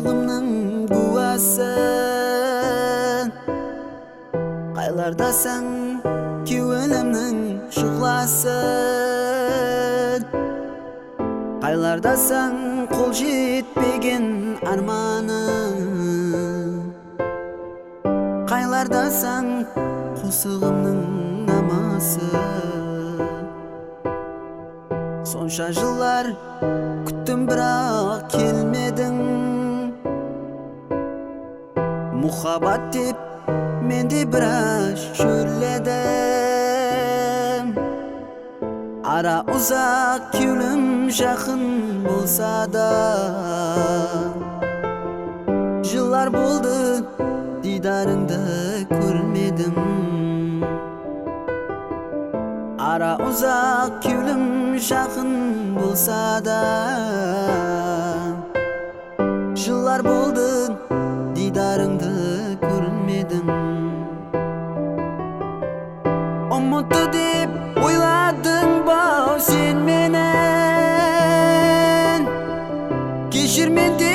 Кошугумдун кубасы кайлардасың күйөлөмнүн шугласын кайлардасың кол жетпеген арманым кайлардасың косугумдун намасы сонша жылдар күттүм бирок келмедиң мухаббат деп менди бираз шөрледим ара узак күнүм жакын болса да жылдар болду дидарыңды көрмедим ара узак күнүм жакын болса да жылдар болду дидарыңды көрмедим умутту деп ойладың ба сен менен кечир менди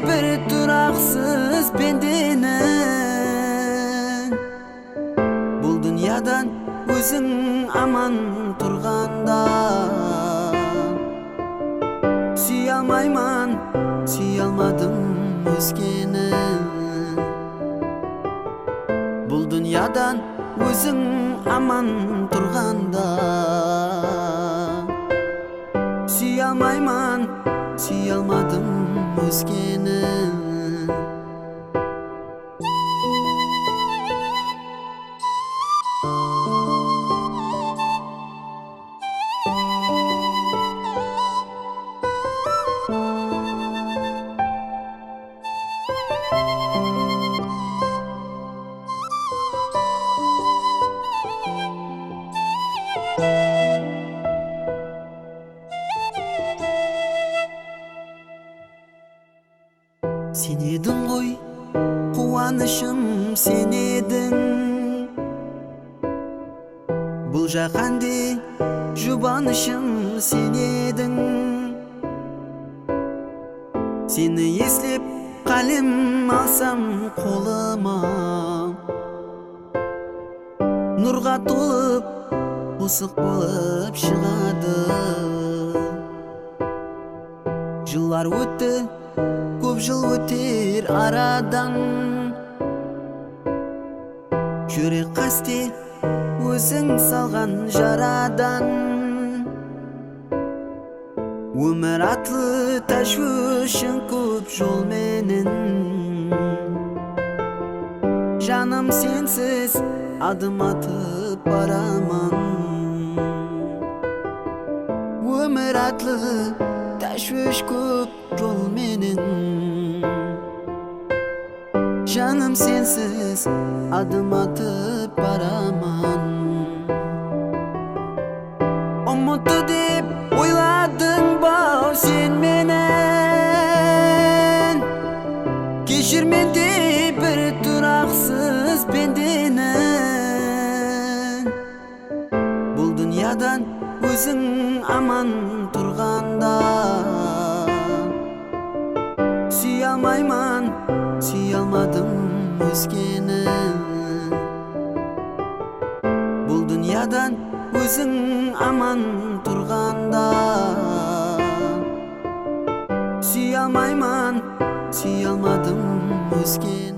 бир тураксыз пендени бул дүйнөдөн өзүң аман турганда сүйө алмайман сүйө алмадым өзгени бул дүйнөдөн өзүң аман турганда сүйө алмайман сүйө алмадым өзгени Сен едің ғой қуанышым сен едің бұл жаһанде жұбанышым сен едің сені естеп қалем алсам қолыма нұрға толып босық болып шығады жылдар өтті көп жыл өтер арадан жүрек қасте өзің салған жарадан өмір атлы тәшвишің көп жол менен жаным сенсіз адым атып бараман өмір атлы тәшвиш көп жол менен жаным сенсіз адым атып бараман умутту деп ойладың ба сен менен кечир менди бир тураксыз пендени бул дүйнөдөн өзүң аман турганда сүйө алмайман сүйө алмадым өзгени бул дүйнөдөн өзүң аман турганда сүйө алмайман сүйө алмадым өзгени